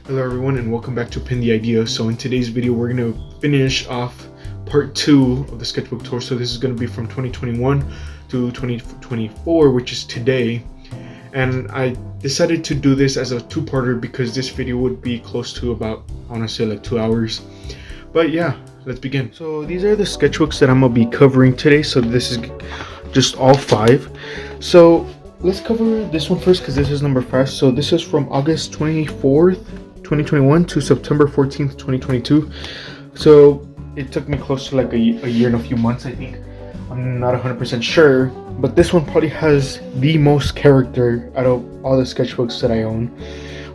Hello everyone and welcome back to Pin the Idea. So in today's video we're going to finish off part 2 of the sketchbook tour. So this is going to be from 2021 to 2024, which is today. And I decided to do this as a two-parter because this video would be close to about, I want to say like 2 hours. But yeah, let's begin. So these are the sketchbooks that I'm going to be covering today. So this is just all 5. So let's cover this one first because this is number 5. So this is from August 24th, 2021 to September 14th, 2022. So it took me close to like a year and a few months, I think. I'm not 100% sure, but this one probably has the most character out of all the sketchbooks that I own.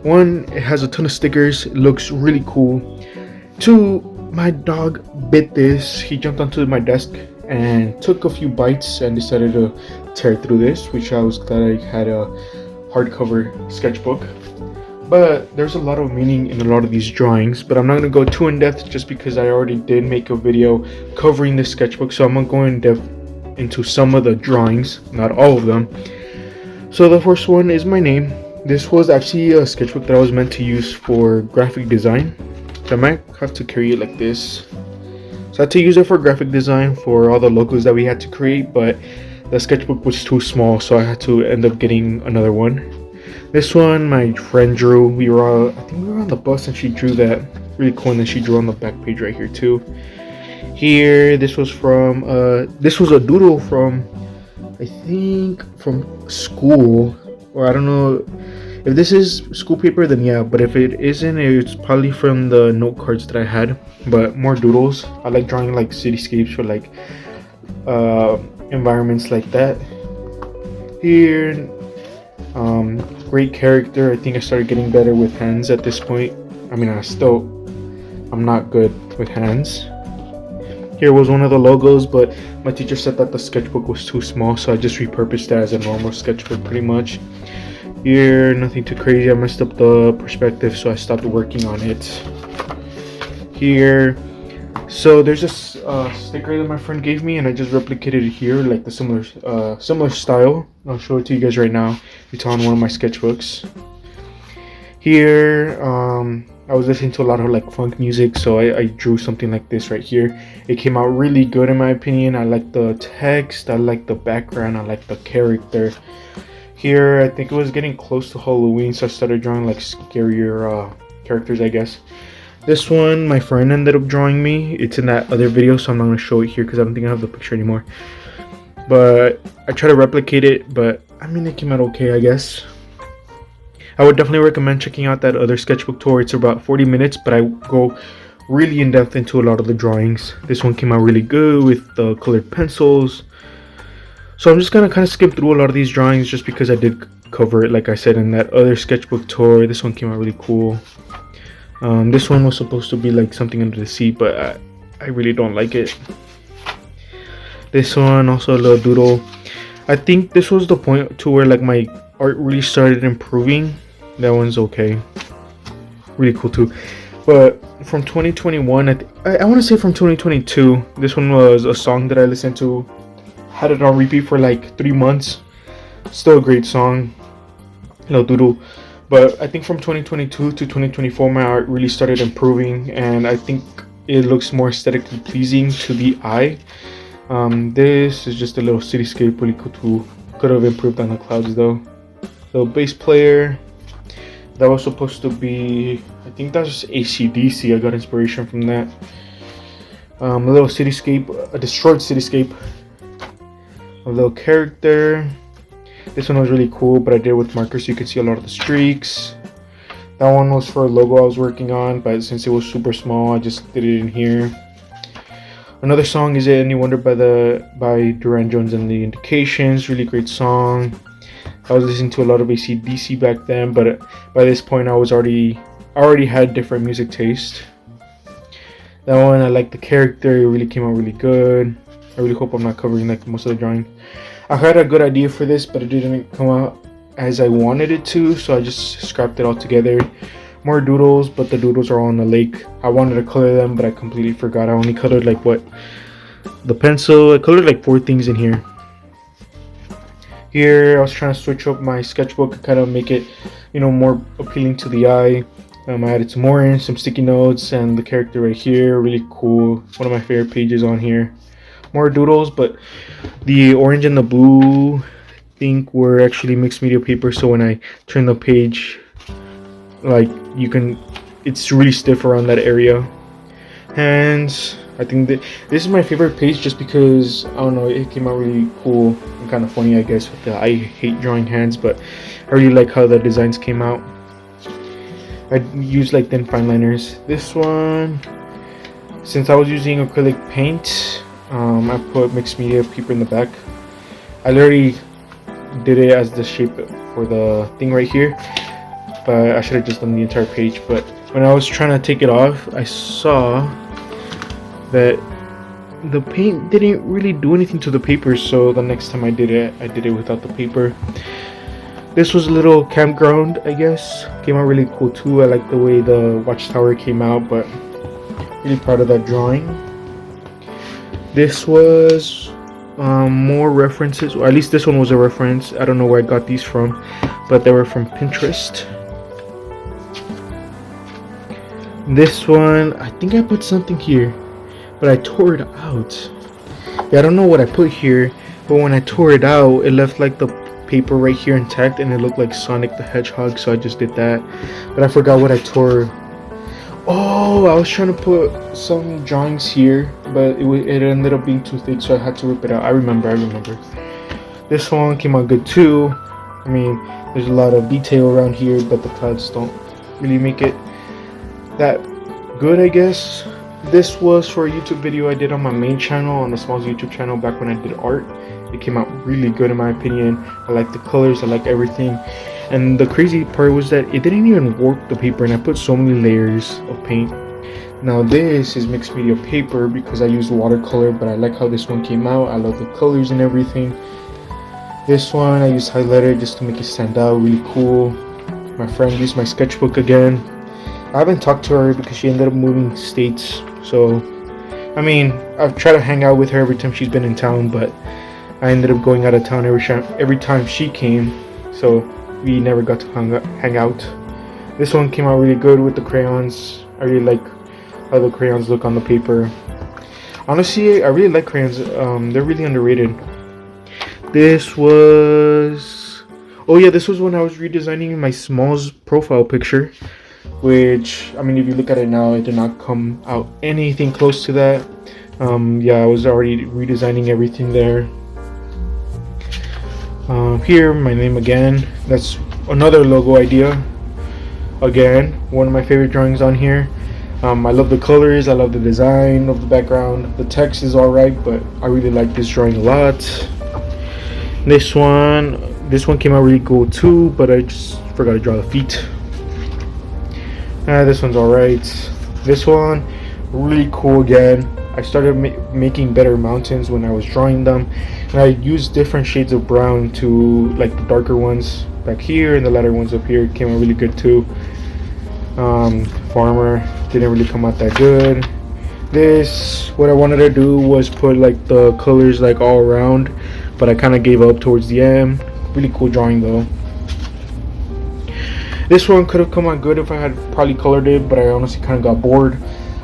1, it has a ton of stickers, it looks really cool. 2, my dog bit this. He jumped onto my desk and took a few bites and decided to tear through this, which I was glad I had a hardcover sketchbook. But there's a lot of meaning in a lot of these drawings, but I'm not going to go too in depth just because I already did make a video covering this sketchbook. So I'm going to go in depth into some of the drawings, not all of them. So the first one is my name. This was actually a sketchbook that I was meant to use for graphic design. So I might have to carry it like this. So I had to use it for graphic design for all the logos that we had to create, but the sketchbook was too small, so I had to end up getting another one. This one my friend drew. I think we were on the bus and she drew that. Really cool, and then she drew on the back page right here too. Here, this was a doodle from, I think, from school, or I don't know if this is school paper, then yeah, but if it isn't, it's probably from the note cards that I had. But more doodles. I like drawing like cityscapes or like environments like that. Here, great character. I think I started getting better with hands at this point. I mean, I'm not good with hands. Here was one of the logos, but my teacher said that the sketchbook was too small, so I just repurposed that as a normal sketchbook pretty much. Here, nothing too crazy. I messed up the perspective, so I stopped working on it. Here, so there's this sticker that my friend gave me, and I just replicated it here, like the similar style. I'll show it to you guys right now. It's on one of my sketchbooks. Here, I was listening to a lot of like funk music, so I drew something like this right here. It came out really good in my opinion. I like the text, I like the background, I like the character. Here, I think it was getting close to Halloween, so I started drawing like scarier characters, I guess. This one, my friend ended up drawing me. It's in that other video, so I'm not going to show it here because I don't think I have the picture anymore. But I try to replicate it, but I mean, it came out okay, I guess. I would definitely recommend checking out that other sketchbook tour. It's about 40 minutes, but I go really in depth into a lot of the drawings. This one came out really good with the colored pencils. So I'm just going to kind of skip through a lot of these drawings just because I did cover it, like I said, in that other sketchbook tour. This one came out really cool. This one was supposed to be like something under the sea, but I really don't like it. This one, also a little doodle. I think this was the point to where like my art really started improving. That one's okay. Really cool too. But from 2021, I want to say from 2022, this one was a song that I listened to. Had it on repeat for like 3 months. Still a great song. Little doodle. But I think from 2022 to 2024, my art really started improving, and I think it looks more aesthetically pleasing to the eye. This is just a little cityscape, really cool too. Could have improved on the clouds though. The bass player, that was supposed to be, I think that's AC/DC. I got inspiration from that. A little cityscape, a destroyed cityscape. A little character. This one was really cool, but I did it with markers so you can see a lot of the streaks. That one was for a logo I was working on, but since it was super small, I just did it in here. Another song is It Any Wonder by Duran Jones and the Indications. Really great song. I was listening to a lot of AC/DC back then, but by this point I already had different music taste. That one, I like the character. It really came out really good. I really hope I'm not covering like most of the drawing. I had a good idea for this, but it didn't come out as I wanted it to, so I just scrapped it all together. More doodles, but the doodles are all on the lake. I wanted to color them, but I completely forgot. I only colored like the pencil. I colored like 4 things in here. Here, I was trying to switch up my sketchbook and kind of make it, more appealing to the eye. I added some orange, some sticky notes, and the character right here, really cool. One of my favorite pages on here. More doodles, but the orange and the blue, I think, were actually mixed media paper. So when I turn the page, like you can, it's really stiff around that area. Hands, I think that this is my favorite page just because, I don't know, it came out really cool and kind of funny, I guess, with the I hate drawing hands, but I really like how the designs came out. I use like thin fine liners. This one, since I was using acrylic paint, I put mixed media paper in the back. I literally did it as the shape for the thing right here, but I should have just done the entire page. But when I was trying to take it off, I saw that the paint didn't really do anything to the paper, so the next time I did it without the paper. This was a little campground, I guess. Came out really cool too. I like the way the watchtower came out, but really proud of that drawing. This was more references, or at least this one was a reference. I don't know where I got these from, but they were from Pinterest. This one, I think I put something here, but I tore it out. Yeah, I don't know what I put here, but when I tore it out, it left like the paper right here intact, and it looked like Sonic the Hedgehog, so I just did that. But I forgot what I tore. Oh, I was trying to put some drawings here, but it ended up being too thick, so I had to rip it out. I remember. This one came out good too. I mean, there's a lot of detail around here, but the clouds don't really make it that good, I guess. This was for a YouTube video I did on my main channel, on the Smalls YouTube channel, back when I did art. It came out really good in my opinion. I like the colors, I like everything. And the crazy part was that it didn't even warp the paper, and I put so many layers of paint. Now this is mixed media paper because I used watercolor, but I like how this one came out. I love the colors and everything. This one I used highlighter just to make it stand out, really cool. My friend used my sketchbook again. I haven't talked to her because she ended up moving states, so I mean, I've tried to hang out with her every time she's been in town, but I ended up going out of town every time she came, so we never got to hang out. This one came out really good with the crayons. I really like how the crayons look on the paper. Honestly, I really like crayons. They're really underrated. This was, oh yeah, this was when I was redesigning my Smalls profile picture, which, I mean, if you look at it now, it did not come out anything close to that. Yeah, I was already redesigning everything there. Here, my name again. That's another logo idea. Again, one of my favorite drawings on here. I love the colors, I love the design of the background. The text is alright, but I really like this drawing a lot. This one came out really cool too, but I just forgot to draw the feet. This one's alright. This one, really cool again. I started making better mountains when I was drawing them, and I used different shades of brown to, like, the darker ones back here and the lighter ones up here came out really good too. Farmer didn't really come out that good. This, what I wanted to do was put like the colors like all around, but I kind of gave up towards the end. Really cool drawing though. This one could have come out good if I had probably colored it, but I honestly kind of got bored.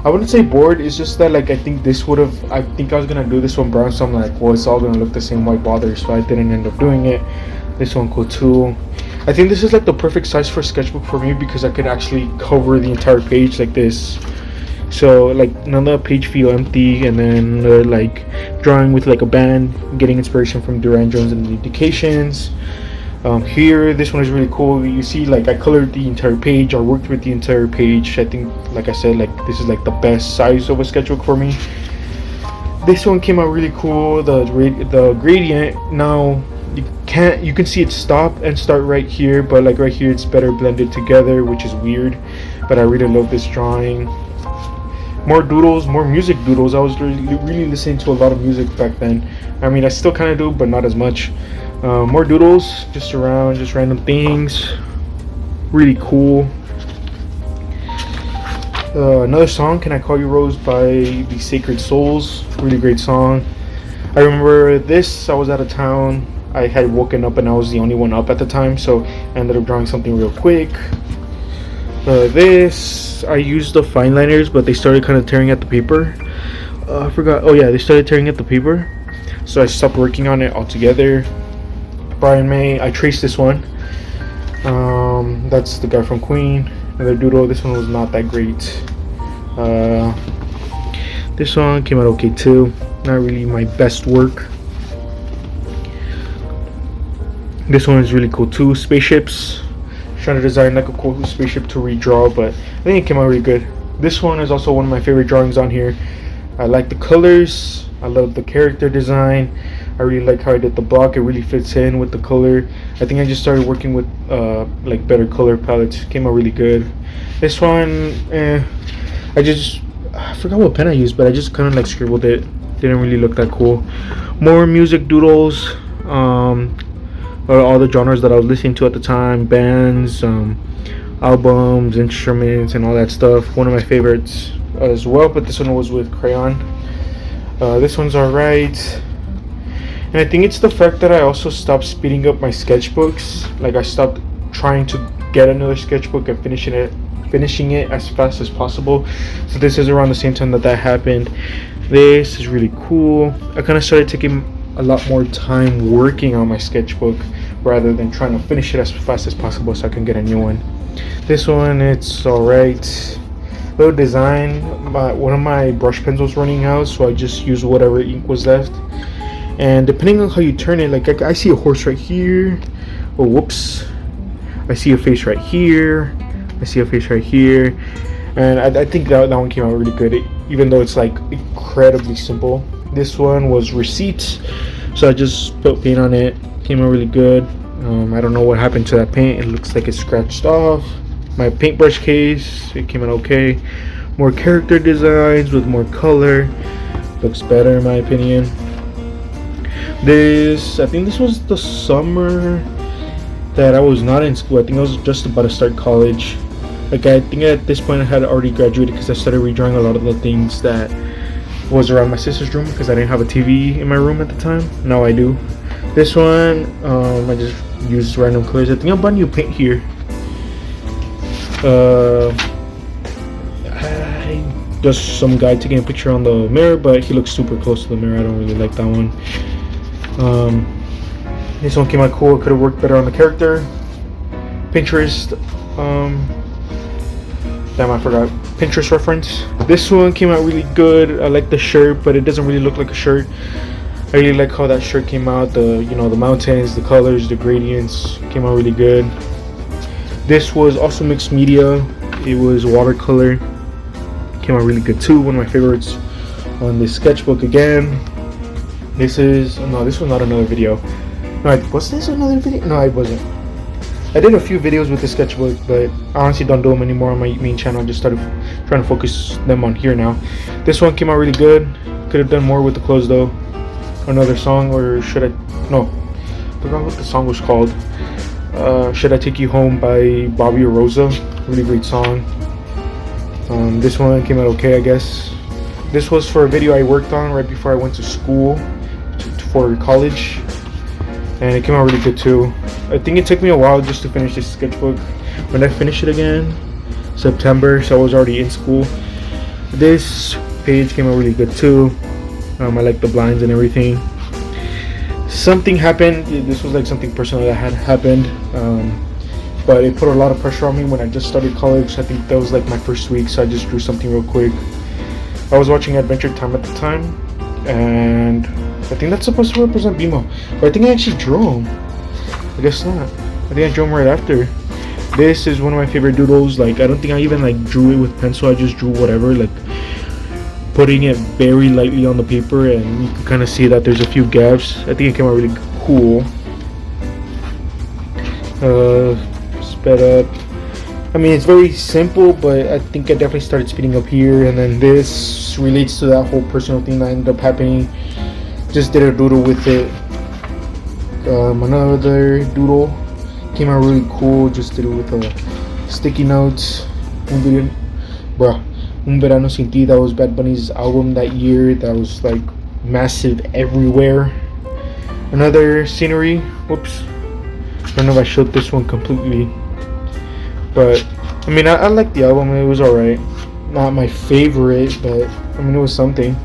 I wouldn't say bored, it's just that, like, I think I was gonna do this one brown, so I'm like, well, it's all gonna look the same, why bother? So I didn't end up doing it. This one cool too. I think this is like the perfect size for sketchbook for me because I could actually cover the entire page like this. So like none of the page feel empty, and then like drawing with like a band, getting inspiration from Duran Jones and the Indications. Here, this one is really cool. You see, like, I colored the entire page, or worked with the entire page. I think, like I said, like, this is like the best size of a sketchbook for me. This one came out really cool. The gradient, now you can see it stop and start right here, but like right here it's better blended together, which is weird, but I really love this drawing. More doodles, more music doodles. I was really listening to a lot of music back then. I mean, I still kind of do, but not as much. More doodles, just random things. Really cool. Another song, Can I Call You Rose by the Sacred Souls. Really great song. I remember this, I was out of town. I had woken up and I was the only one up at the time, so I ended up drawing something real quick. This, I used the fine liners, but they started kind of tearing at the paper. I forgot. Oh yeah, they started tearing at the paper, so I stopped working on it altogether. Brian May, I traced this one. That's the guy from Queen. Another doodle. This one was not that great. This one came out okay too. Not really my best work. This one is really cool too. Spaceships. Trying to design like a cool spaceship to redraw, but I think it came out really good. This one is also one of my favorite drawings on here. I like the colors. I love the character design. I really like how I did the block. It really fits in with the color. I think I just started working with like better color palettes. Came out really good. This one, I forgot what pen I used, but I just kind of like scribbled it. Didn't really look that cool. More music doodles. All the genres that I was listening to at the time, bands, albums, instruments, and all that stuff. One of my favorites as well, but this one was with crayon. This one's alright. And I think it's the fact that I also stopped speeding up my sketchbooks. Like I stopped trying to get another sketchbook and finishing it as fast as possible. So this is around the same time that happened. This is really cool. I kind of started taking a lot more time working on my sketchbook rather than trying to finish it as fast as possible so I can get a new one. This one, it's alright. Little design. One of my brush pens was running out, so I just used whatever ink was left. And depending on how you turn it, like I see a horse right here. Oh, whoops. I see a face right here. I see a face right here. And I think that one came out really good, even though it's like incredibly simple. This one was receipts, so I just put paint on it. Came out really good. I don't know what happened to that paint. It looks like it's scratched off. My paintbrush case, it came out okay. More character designs with more color. Looks better in my opinion. I think this was the summer that I was not in school. I think I was just about to start college. Like I think at this point I had already graduated because I started redrawing a lot of the things that was around my sister's room because I didn't have a TV in my room at the time. Now I do. This one, I just used random colors. I think I bought new paint here. Just some guy taking a picture on the mirror, but he looks super close to the mirror. I don't really like that one. This one came out cool. It could have worked better on the character. Pinterest. Damn, I forgot. Pinterest reference. This one came out really good. I like the shirt, but it doesn't really look like a shirt. I really like how that shirt came out. The mountains, the colors, the gradients came out really good. This was also mixed media. It was watercolor. Came out really good too. One of my favorites on this sketchbook again. This was not another video. No, was this another video? No, it wasn't. I did a few videos with the sketchbook, but I honestly don't do them anymore on my main channel. I just started trying to focus them on here now. This one came out really good. Could have done more with the clothes though. Another song, or should I? No, I forgot what the song was called. Should I Take You Home by Bobby Rosa. Really great song. This one came out okay, I guess. This was for a video I worked on right before I went to school for college, and it came out really good too. I think it took me a while just to finish this sketchbook. When I finished it again, September, so I was already in school. This page came out really good too. I like the blinds and everything. Something happened. This was like something personal that had happened, but it put a lot of pressure on me when I just started college. I think that was like my first week, so I just drew something real quick. I was watching Adventure Time at the time, and I think that's supposed to represent BMO, but I think I actually drew him. I guess not. I think I drew him right after. This is one of my favorite doodles. Like I don't think I even like drew it with pencil. I just drew whatever, like putting it very lightly on the paper, and you can kind of see that there's a few gaps. I think it came out really cool. Sped up. I mean, it's very simple, but I think I definitely started speeding up here. And then this relates to that whole personal thing that ended up happening. Just did a doodle with it. Another doodle came out really cool. Just did it with sticky notes. Un Verano Sin Ti, that was Bad Bunny's album that year. That was like massive everywhere. Another scenery. Whoops. I don't know if I showed this one completely, but I mean, I liked the album. It was alright. Not my favorite, but I mean, it was something.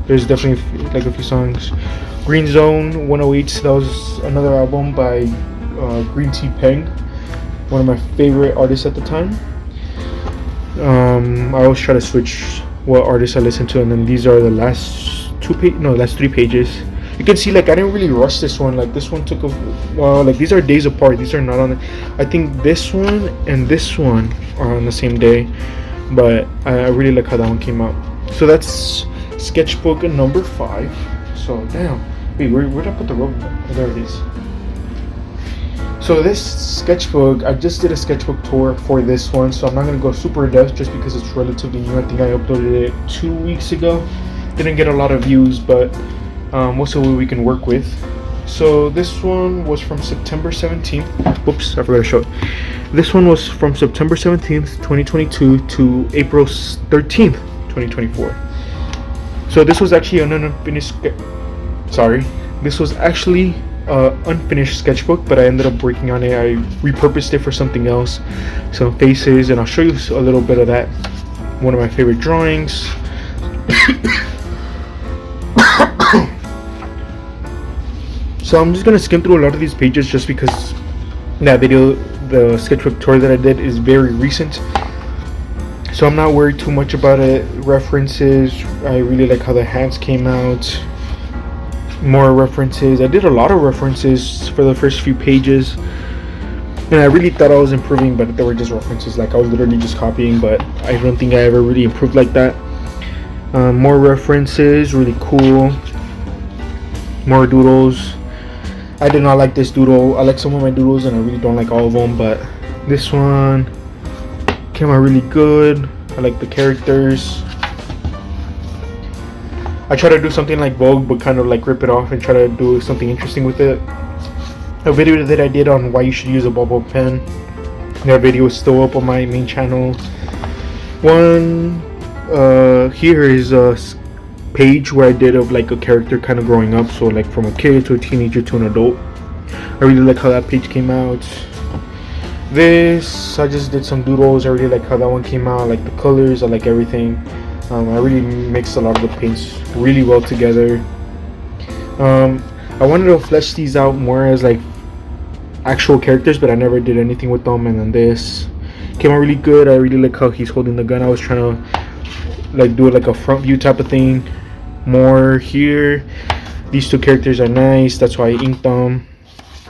There's definitely like a few songs. Green Zone 108. That was another album by Green Tea Peng, one of my favorite artists at the time. I always try to switch what artists I listen to, and then these are the last last 3 pages. You can see like I didn't really rush this one. Like this one took a while. Like these are days apart. These are not on. I think this one and this one are on the same day, but I really like how that one came out. So that's Sketchbook number 5. So damn, wait, where'd I put the rope? Oh, there it is. So this sketchbook, I just did a sketchbook tour for this one, so I'm not gonna go super in depth just because it's relatively new. I think I uploaded it 2 weeks ago. Didn't get a lot of views, but we'll see what we can work with. So this one was from September 17th. Whoops, I forgot to show it. This one was from September 17th, 2022 to April 13th, 2024. So this was actually an unfinished. This was actually unfinished sketchbook, but I ended up working on it. I repurposed it for something else, some faces, and I'll show you a little bit of that. One of my favorite drawings. So I'm just gonna skim through a lot of these pages just because that video, the sketchbook tour that I did, is very recent, so I'm not worried too much about it. References, I really like how the hands came out. More references. I did a lot of references for the first few pages, and I really thought I was improving, but they were just references. Like I was literally just copying, but I don't think I ever really improved like that. More references, really cool. More doodles. I did not like this doodle. I like some of my doodles and I really don't like all of them, but this one came out really good. I like the characters. I try to do something like Vogue, but kind of like rip it off and try to do something interesting with it. A video that I did on why you should use a ball pen. That video is still up on my main channel. One here is a page where I did of like a character kind of growing up, so like from a kid to a teenager to an adult. I really like how that page came out. This, I just did some doodles. I really like how that one came out. I like the colors, I like everything. I really mixed a lot of the paints really well together. I wanted to flesh these out more as like actual characters, but I never did anything with them. And then this came out really good. I really like how he's holding the gun. I was trying to like do it like a front view type of thing. More here. These 2 characters are nice, that's why I inked them.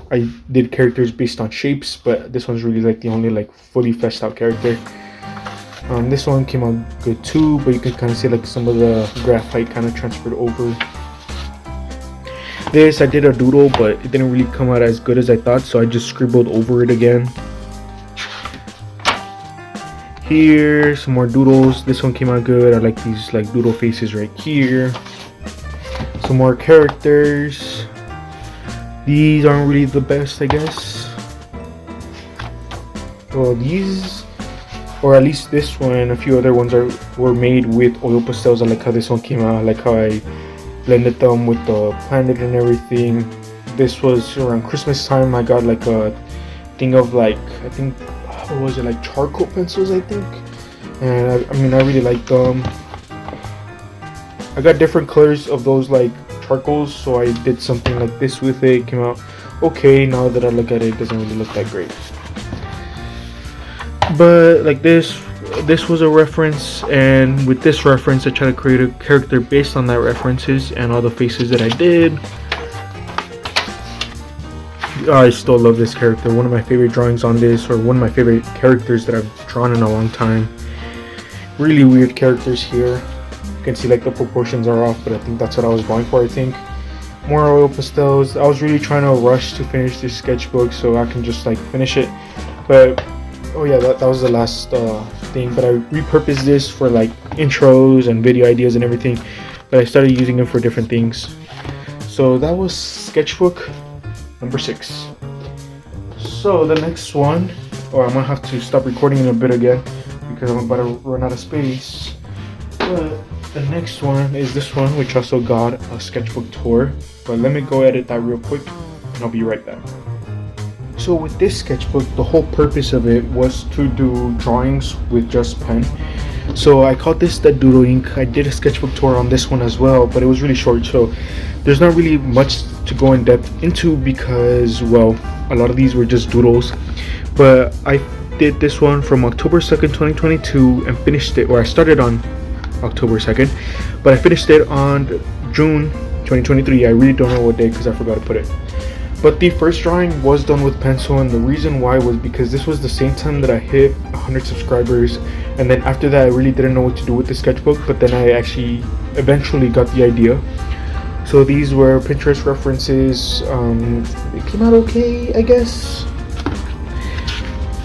I did characters based on shapes, but this one's really like the only like fully fleshed out character. This one came out good too, but you can kind of see like some of the graphite kind of transferred over. This, I did a doodle, but it didn't really come out as good as I thought, so I just scribbled over it again. Here, some more doodles. This one came out good. I like these like doodle faces right here. Some more characters. These aren't really the best, I guess. Well, these, or at least this one and a few other ones were made with oil pastels. I like how this one came out. I like how I blended them with the planet and everything. This was around Christmas time. I got like a thing of like, I think, what was it, like charcoal pencils, I think. And I mean, I really like them. I got different colors of those like charcoals, so I did something like this with it. It came out okay. Now that I look at it, it doesn't really look that great. But like this was a reference, and with this reference I try to create a character based on that references and all the faces that I did. I still love this character. One of my favorite drawings on this, or one of my favorite characters that I've drawn in a long time. Really weird characters here. You can see like the proportions are off, but I think that's what I was going for. I think more oil pastels. I was really trying to rush to finish this sketchbook so I can just like finish it, but oh yeah, that was the last thing. But I repurposed this for like intros and video ideas and everything, but I started using them for different things. So that was sketchbook number 6. So the next one, or I'm gonna have to stop recording in a bit again because I'm about to run out of space. But the next one is this one, which also got a sketchbook tour. But let me go edit that real quick and I'll be right back. So with this sketchbook, the whole purpose of it was to do drawings with just pen. So I called this the Doodle Ink. I did a sketchbook tour on this one as well, but it was really short, so there's not really much to go in depth into because, well, a lot of these were just doodles. But I did this one from October 2nd, 2022 and finished it, or I started on October 2nd, but I finished it on June 2023. I really don't know what day because I forgot to put it. But the first drawing was done with pencil, and the reason why was because this was the same time that I hit 100 subscribers, and then after that I really didn't know what to do with the sketchbook, but then I actually eventually got the idea. So these were Pinterest references. It came out okay, I guess.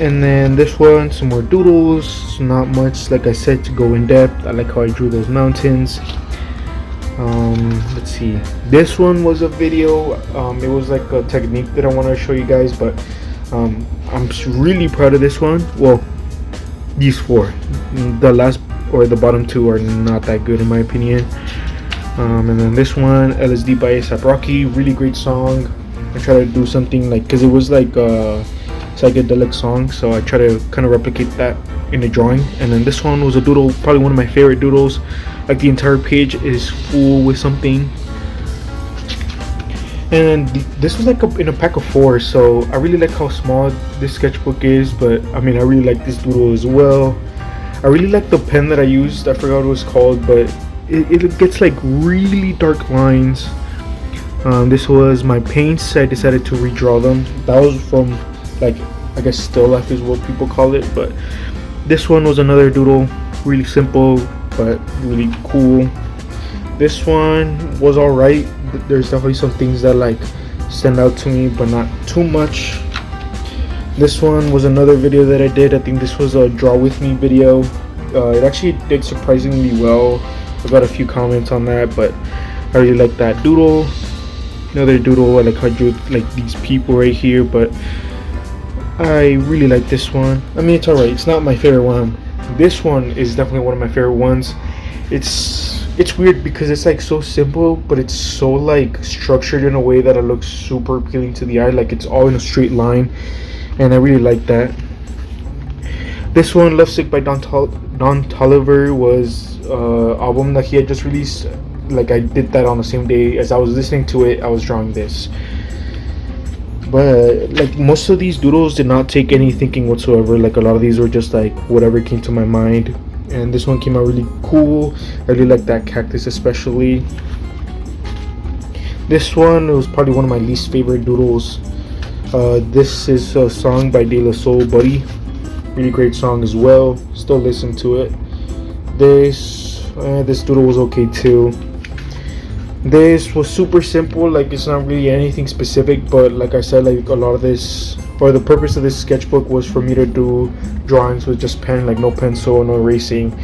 And then this one, some more doodles, not much, like I said, to go in depth. I like how I drew those mountains. Let's see, this one was a video. It was like a technique that I want to show you guys, but I'm really proud of this one. Well, these four, the last or the bottom two are not that good in my opinion. And then this one, LSD by A$AP Rocky, really great song. I try to do something like, because it was like a psychedelic song, so I try to kind of replicate that in the drawing. And then this one was a doodle, probably one of my favorite doodles. Like the entire page is full with something. And this was like in a pack of 4, so I really like how small this sketchbook is. But I mean, I really like this doodle as well. I really like the pen that I used. I forgot what it was called, but it gets like really dark lines. This was my paints. I decided to redraw them. That was from, like, I guess still life is what people call it. But this one was another doodle, really simple but really cool. This one was alright. There's definitely some things that like stand out to me, but not too much. This one was another video that I did. I think this was a draw with me video. It actually did surprisingly well. I got a few comments on that, but I really like that doodle. Another doodle, I like how I drew like these people right here, but I really like this one. I mean, it's alright. It's not my favorite one. This one is definitely one of my favorite ones. It's weird because it's like so simple, but it's so like structured in a way that it looks super appealing to the eye. Like it's all in a straight line, and I really like that. This one, Lovesick by Don Toliver, was album that he had just released. Like I did that on the same day as I was listening to it. I was drawing this. But like most of these doodles did not take any thinking whatsoever. Like a lot of these were just like whatever came to my mind. And this one came out really cool. I really like that cactus especially. This one was probably one of my least favorite doodles. This is a song by De La Soul, Buddy. Really great song as well. Still listen to it. This doodle was okay too. This was super simple. Like it's not really anything specific, but like I said, like a lot of this, or the purpose of this sketchbook was for me to do drawings with just pen, like no pencil, no erasing.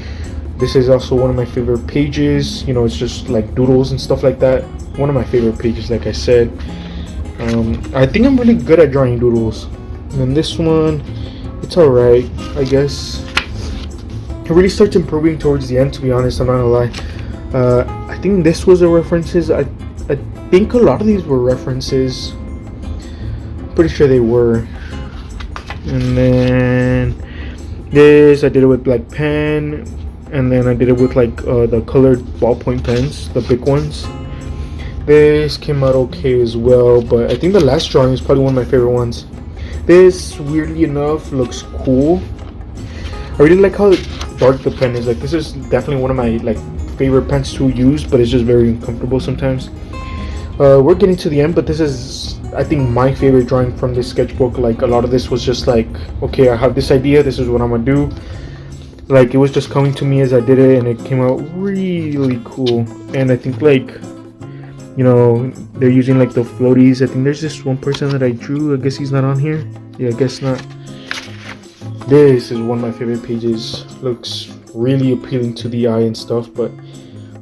This is also one of my favorite pages. You know, it's just like doodles and stuff like that. One of my favorite pages, like I said. I think I'm really good at drawing doodles. And then this one, it's alright, I guess. It really starts improving towards the end, to be honest. I'm not gonna lie. I think this was a references. I think a lot of these were references. Pretty sure they were. And then this, I did it with black pen, and then I did it with like the colored ballpoint pens, the big ones. This came out okay as well, but I think the last drawing is probably one of my favorite ones. This, weirdly enough, looks cool. I really like how dark the pen is. Like this is definitely one of my like favorite pens to use, but it's just very uncomfortable sometimes. We're getting to the end, but this is, I think, my favorite drawing from this sketchbook. Like a lot of this was just like, okay, I have this idea, this is what I'm gonna do. Like it was just coming to me as I did it, and it came out really cool. And I think like, you know, they're using like the floaties. I think there's this one person that I drew. I guess he's not on here. Yeah, I guess not. This is one of my favorite pages. Looks really appealing to the eye and stuff, but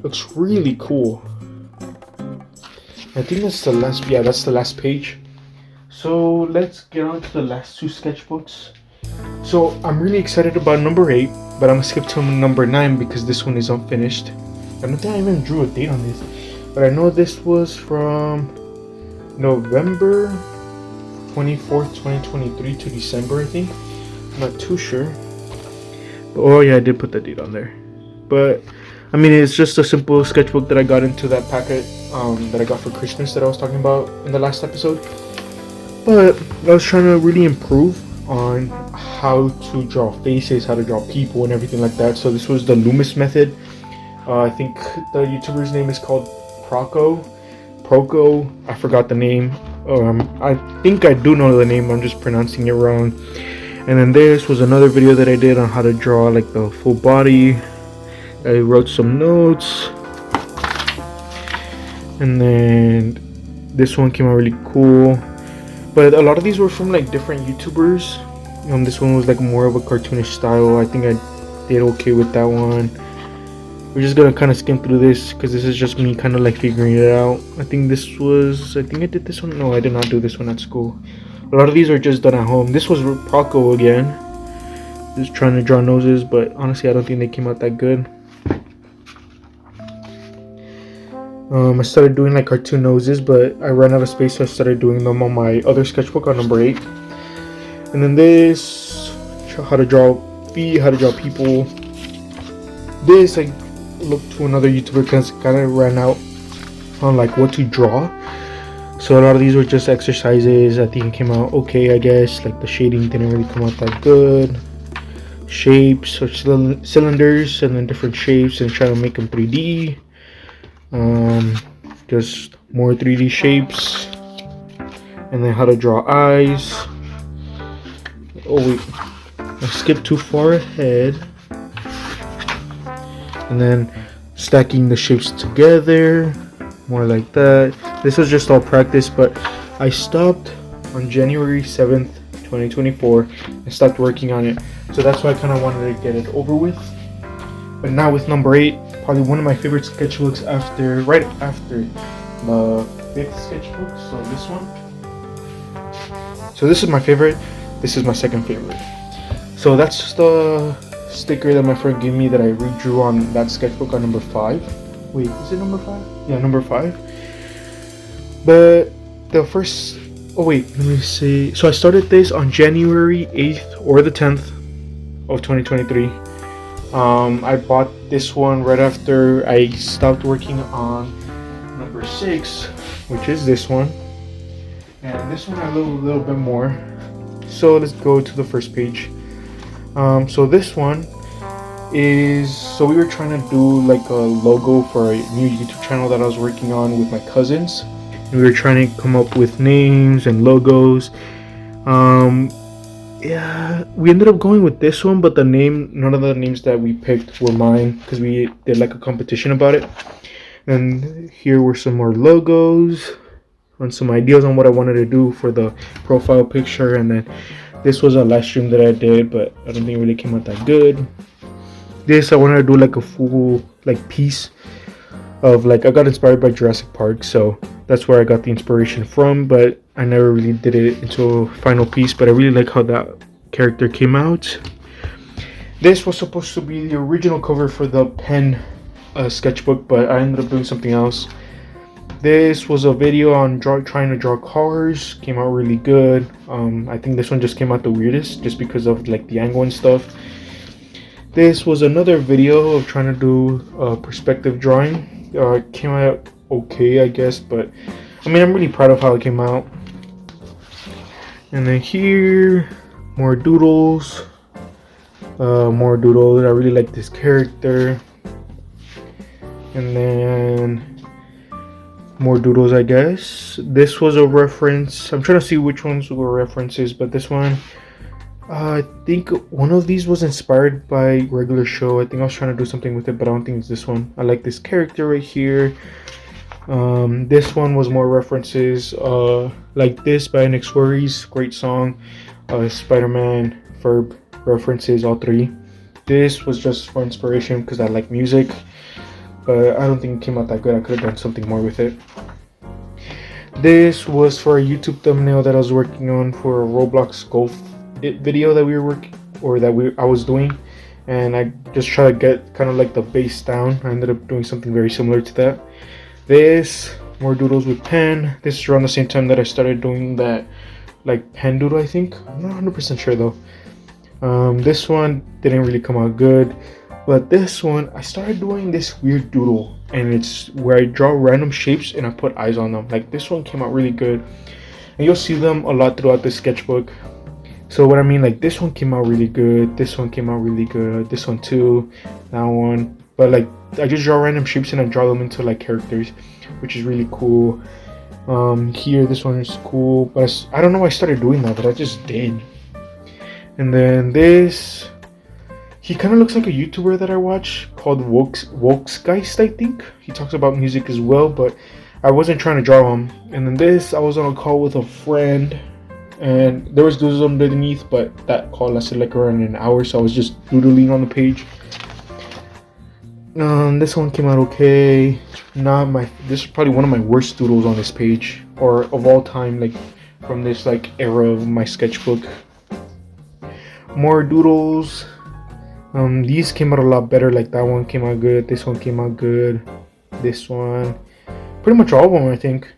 looks really cool. I think that's the last, yeah, that's the last page. So let's get on to the last two sketchbooks. So I'm really excited about number 8, but I'm gonna skip to number 9 because this one is unfinished. I don't think I even drew a date on this, but I know this was from November 24th, 2023 to December, I think. I'm not too sure. Oh yeah, I did put the date on there. But I mean, it's just a simple sketchbook that I got into that packet that I got for Christmas that I was talking about in the last episode. But I was trying to really improve on how to draw faces, how to draw people, and everything like that. So this was the Loomis method. I think the YouTuber's name is called Proco. I forgot the name. I think I do know the name. I'm just pronouncing it wrong. And then this was another video that I did on how to draw like the full body. I wrote some notes. And then this one came out really cool. But a lot of these were from like different YouTubers. This one was like more of a cartoonish style. I think I did okay with that one. We're just gonna kind of skim through this because this is just me kind of like figuring it out. I think I did this one. No, I did not do this one at school. A lot of these are just done at home. This was Paco again. Just trying to draw noses, but honestly I don't think they came out that good. I started doing like cartoon noses, but I ran out of space, so I started doing them on my other sketchbook on number 8. And then this, how to draw feet, how to draw people. This, I looked to another YouTuber because kind of ran out on like what to draw. So a lot of these were just exercises. I think it came out okay, I guess. Like the shading didn't really come out that good. Shapes or cylinders, and then different shapes, and trying to make them 3D. Just more 3D shapes, and then how to draw eyes. Oh wait, I skipped too far ahead. And then stacking the shapes together, more like that. This was just all practice, but I stopped on January 7th, 2024. I stopped working on it, so that's why I kind of wanted to get it over with. But now with number 8, probably one of my favorite sketchbooks right after the 5th sketchbook. So this one. So this is my favorite. This is my second favorite. So that's the sticker that my friend gave me that I redrew on that sketchbook on number 5. Wait, is it number 5? Yeah, number 5. But the first, oh wait, let me see. So I started this on January 8th or the 10th of 2023. I bought this one right after I stopped working on number 6, which is this one. And this one I love a little bit more. So let's go to the first page. So this one is, so we were trying to do like a logo for a new YouTube channel that I was working on with my cousins. And we were trying to come up with names and logos. Yeah, we ended up going with this one, but none of the names that we picked were mine because we did like a competition about it. And here were some more logos and some ideas on what I wanted to do for the profile picture. And then this was a live stream that I did, but I don't think it really came out that good. This, I wanted to do like a full like piece of like, I got inspired by Jurassic Park, so that's where I got the inspiration from, but I never really did it into a final piece. But I really like how that character came out. This was supposed to be the original cover for the pen sketchbook, but I ended up doing something else. This was a video on trying to draw cars. Came out really good. I think this one just came out the weirdest just because of like the angle and stuff. This was another video of trying to do perspective drawing. It came out okay, I guess, but I mean, I'm really proud of how it came out. And then here, more doodles. I really like this character. And then more doodles, I guess. This was a reference. I'm trying to see which ones were references, but this one, I think one of these was inspired by regular show. I think I was trying to do something with it, but I don't think it's this one. I like this character right here. This one was more references, like this by Nick Worries, great song. Spider-Man, Ferb references, all 3. This was just for inspiration because I like music, but I don't think it came out that good. I could have done something more with it. This was for a YouTube thumbnail that I was working on for a Roblox golf video that we were I was doing, and I just try to get kind of like the base down. I ended up doing something very similar to that. This, more doodles with pen. This is around the same time that I started doing that like pen doodle, I think. I'm not 100% sure though. This one didn't really come out good, but this one I started doing this weird doodle, and it's where I draw random shapes and I put eyes on them. Like this one came out really good, and you'll see them a lot throughout the sketchbook. So what I mean, like this one came out really good, this one came out really good, this one too, that one. But like I just draw random shapes and I draw them into like characters, which is really cool. Here this one is cool, but I don't know why I started doing that, but I just did. And then this, he kind of looks like a YouTuber that I watch called Wokesgeist, I think. He talks about music as well, but I wasn't trying to draw him. And then this, I was on a call with a friend, and there was doodles underneath, but that call lasted like around an hour, so I was just doodling on the page. This one came out okay. This is probably one of my worst doodles on this page, or of all time, like from this like era of my sketchbook. More doodles. These came out a lot better. Like that one came out good, this one came out good, this one, pretty much all of them, I think.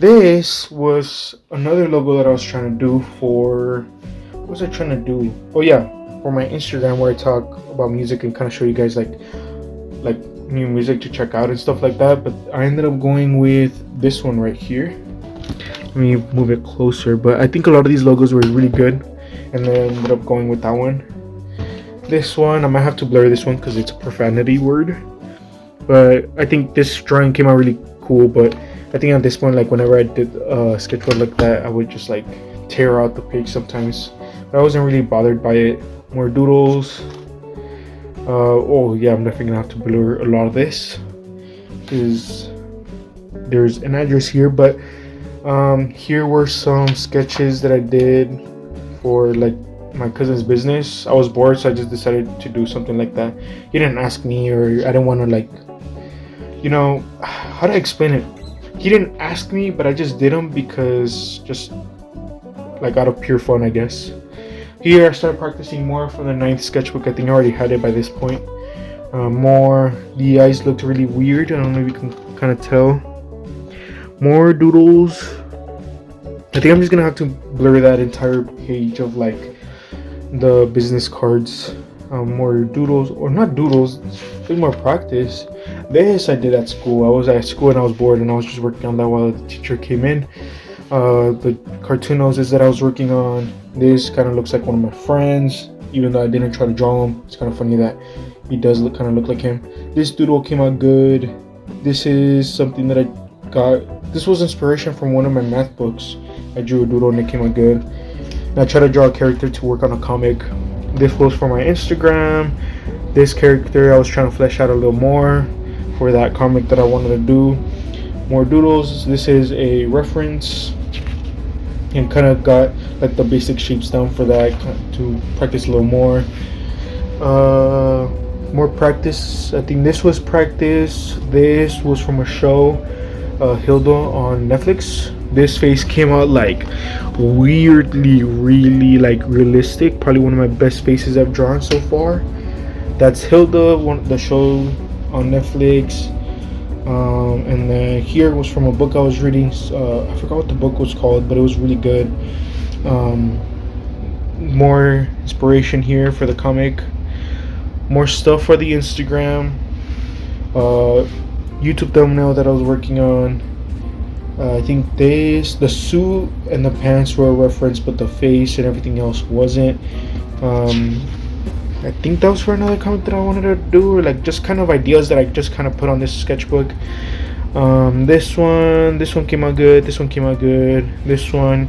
This was another logo that I was trying to do for, what was I trying to do? Oh yeah, for my Instagram, where I talk about music and kind of show you guys like new music to check out and stuff like that. But I ended up going with this one right here. Let me move it closer, but I think a lot of these logos were really good, and then I ended up going with that one. This one, I might have to blur this one because it's a profanity word, but I think this drawing came out really cool. But I think at this point, like whenever I did a sketchbook like that, I would just like tear out the page sometimes, but I wasn't really bothered by it. More doodles. Oh yeah, I'm definitely gonna have to blur a lot of this because there's an address here. But here were some sketches that I did for like my cousin's business. I was bored, so I just decided to do something like that. He didn't ask me, or I didn't want to, like, you know, how do I explain it? He didn't ask me, but I just did them because just like out of pure fun, I guess. Here I started practicing more for the 9th sketchbook. I think I already had it by this point. The eyes looked really weird. I don't know if you can kind of tell. More doodles. I think I'm just gonna have to blur that entire page of like the business cards. More doodles, or not doodles, just more practice. This I did at school. I was at school and I was bored, and I was just working on that while the teacher came in. The cartoon noses that I was working on. This kind of looks like one of my friends, even though I didn't try to draw him. It's kind of funny that he does kind of look like him. This doodle came out good. This is something that I got. This was inspiration from one of my math books. I drew a doodle and it came out good. And I tried to draw a character to work on a comic. This was for my Instagram. This character I was trying to flesh out a little more for that comic that I wanted to do. More doodles. This is a reference, and kind of got like the basic shapes down for that to practice a little more. More practice. I think this was practice. This was from a show, Hilda on Netflix. This face came out like weirdly, really like realistic. Probably one of my best faces I've drawn so far. That's Hilda, the show on Netflix. And then here was from a book I was reading. I forgot what the book was called, but it was really good. More inspiration here for the comic. More stuff for the Instagram. YouTube thumbnail that I was working on. I think the suit and the pants were a reference, but the face and everything else wasn't. I think that was for another comic that I wanted to do, or like just kind of ideas that I just kind of put on this sketchbook. This one came out good. This one came out good. This one,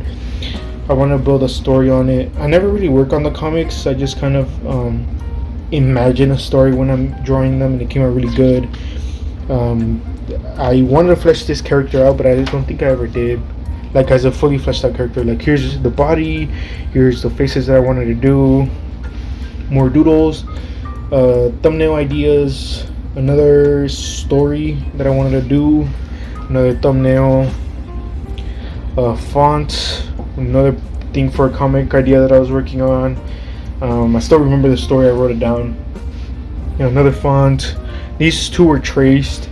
I want to build a story on it. I never really work on the comics. I just kind of imagine a story when I'm drawing them, and it came out really good. I wanted to flesh this character out, but I don't think I ever did, like as a fully fleshed out character. Like here's the body, here's the faces that I wanted to do. More doodles, thumbnail ideas, another story that I wanted to do, another thumbnail, font, another thing for a comic idea that I was working on. I still remember the story, I wrote it down. Another font. These two were traced.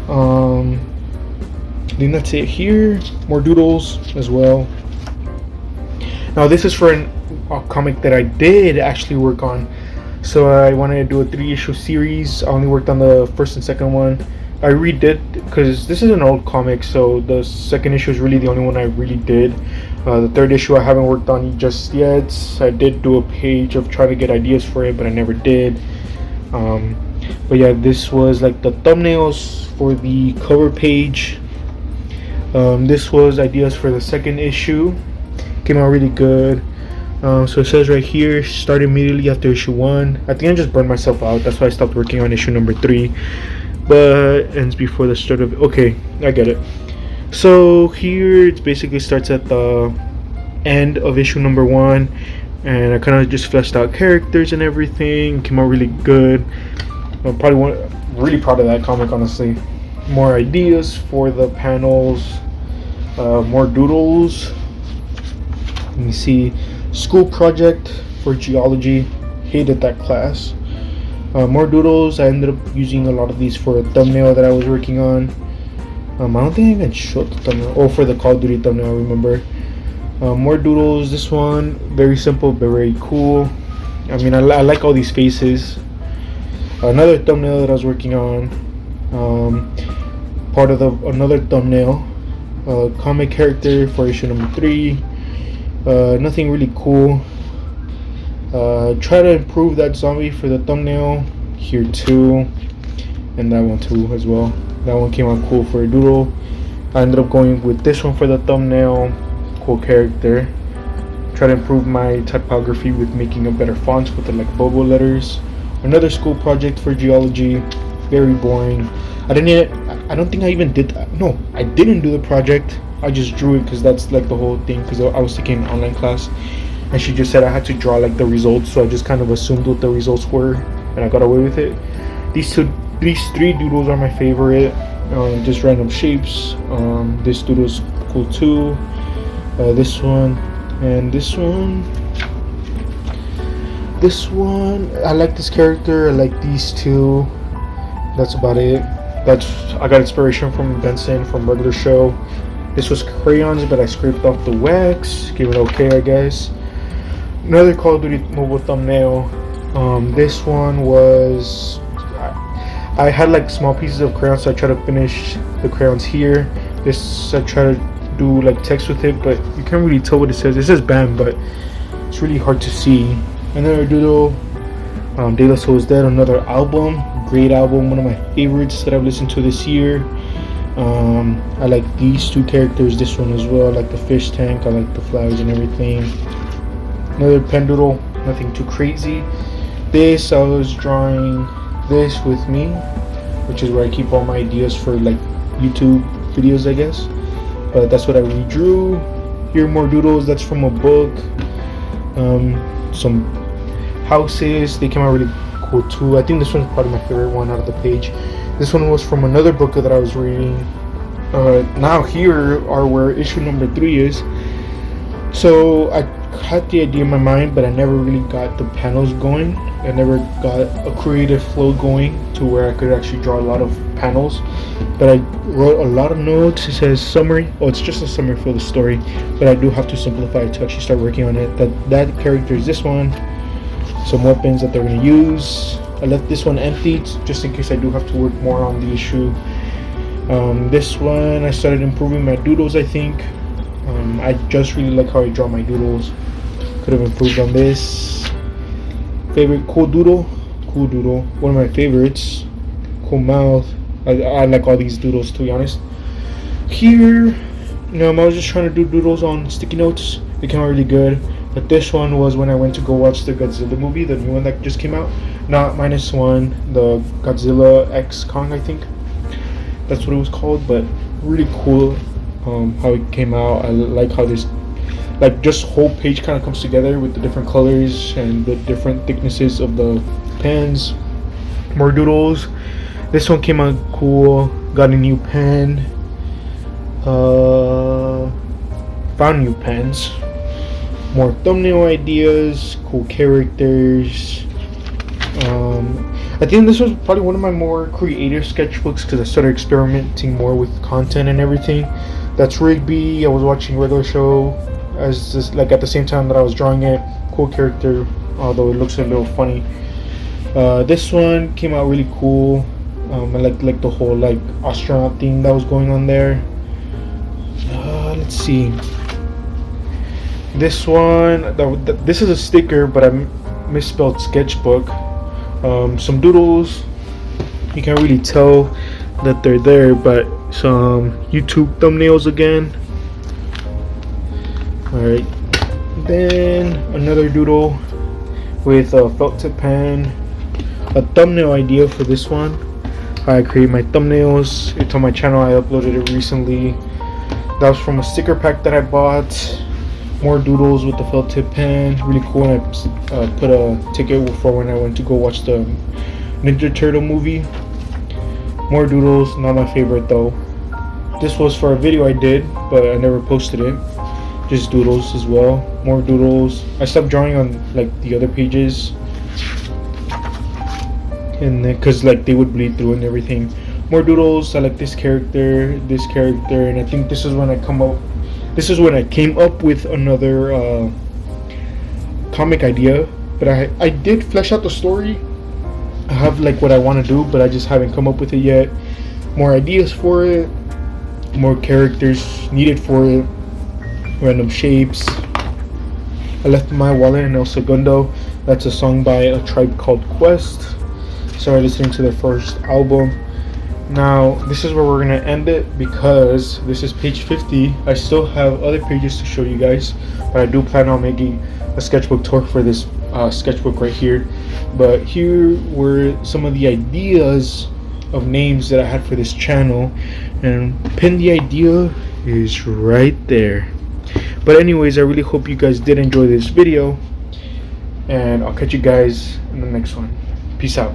I think that's it here. More doodles as well. Now this is for a comic that I did actually work on. So I wanted to do a 3-issue series. I only worked on the first and second one. I redid because this is an old comic, so the second issue is really the only one I really did. The third issue I haven't worked on just yet. I did do a page of trying to get ideas for it, but I never did. But yeah, this was like the thumbnails for the cover page. This was ideas for the second issue. Came out really good. So it says right here, start immediately after issue 1. I think I just burned myself out. That's why I stopped working on issue number 3. But ends before the start of it. Okay, I get it. So here it basically starts at the end of issue number 1, and I kind of just fleshed out characters and everything. Came out really good. I'm really proud of that comic, honestly. More ideas for the panels, more doodles. Let me see. School project for geology. Hated that class. More doodles. I ended up using a lot of these for a thumbnail that I was working on. I don't think I even showed the thumbnail. Oh, for the Call of Duty thumbnail, I remember. More doodles. This one, very simple but very cool. I mean, I like all these faces. Another thumbnail that I was working on. Part of another thumbnail. Comic character for issue number 3. Nothing really cool. Try to improve that zombie for the thumbnail here too, and that one too as well. That one came out cool for a doodle. I ended up going with this one for the thumbnail. Cool character. Try to improve my typography with making a better fonts with the like Bobo letters. Another school project for geology. Very boring. I don't think I even did that. No, I didn't do the project. I just drew it because that's like the whole thing, because I was taking an online class and she just said I had to draw like the results, so I just kind of assumed what the results were and I got away with it. These 3 doodles are my favorite. Just random shapes. This doodle's cool too. This one and this one. This one, I like this character. I like these 2. That's about it. I got inspiration from Benson from Regular Show. This was crayons, but I scraped off the wax. Gave it okay, I guess. Another Call of Duty mobile thumbnail. This one was, I had like small pieces of crayons, so I tried to finish the crayons here. This I try to do like text with it, but you can't really tell what it says. It says BAM, but it's really hard to see. Another doodle. De La Soul is Dead, another album. Great album, one of my favorites that I've listened to this year. I like these 2 characters, this one as well. I like the fish tank, I like the flowers and everything. Another pen doodle, nothing too crazy. This, I was drawing this with me, which is where I keep all my ideas for like YouTube videos, I guess. But that's what I redrew. Here, more doodles, that's from a book. Some houses, they came out really cool too. I think this one's probably my favorite one out of the page. This one was from another book that I was reading. Now here are where issue number 3 is. So I had the idea in my mind, but I never really got the panels going. I never got a creative flow going to where I could actually draw a lot of panels. But I wrote a lot of notes. It says summary. Oh, it's just a summary for the story, but I do have to simplify it to actually start working on it. That character is this one. Some weapons that they're going to use. I left this one empty just in case I do have to work more on the issue. This one, I started improving my doodles, I think. I just really like how I draw my doodles. Could have improved on this. Favorite, cool doodle. One of my favorites. Cool mouth. I like all these doodles, to be honest. Here, I was just trying to do doodles on sticky notes. They came out really good. But this one was when I went to go watch the Godzilla movie, the new one that just came out. Not -1, the Godzilla X Kong, I think. That's what it was called, but really cool how it came out. I like how this, like, just whole page kind of comes together with the different colors and the different thicknesses of the pens. More doodles. This one came out cool. Got a new pen. Found new pens. More thumbnail ideas, cool characters. I think this was probably one of my more creative sketchbooks because I started experimenting more with content and everything. That's Rigby. I was watching Regular Show. as just like at the same time that I was drawing it. Cool character, although it looks a little funny. This one came out really cool. I like the whole like astronaut thing that was going on there. Let's see. This one, this is a sticker, but I misspelled Sketchbook. Some doodles. You can't really tell that they're there, but some YouTube thumbnails again. Alright, then another doodle with a felt tip pen. A thumbnail idea for this one. I create my thumbnails. It's on my channel. I uploaded it recently. That was from a sticker pack that I bought. More doodles with the felt tip pen. Really cool. And I put a ticket for when I went to go watch the Ninja Turtle movie. More doodles. Not my favorite though. This was for a video I did, but I never posted it. Just doodles as well. More doodles. I stopped drawing on like the other pages, and because like they would bleed through and everything. More doodles. I like this character, and I think this is when I came up with another comic idea. But I did flesh out the story. I have like what I want to do, but I just haven't come up with it yet. More ideas for it, more characters needed for it, random shapes. I left my wallet in El Segundo. That's a song by A Tribe Called Quest. Started listening to their first album. Now this is where we're gonna end it, because this is page 50. I still have other pages to show you guys, but I do plan on making a sketchbook tour for this sketchbook right here. But here were some of the ideas of names that I had for this channel, and pin the idea is right there. But anyways, I really hope you guys did enjoy this video, and I'll catch you guys in the next one. Peace out.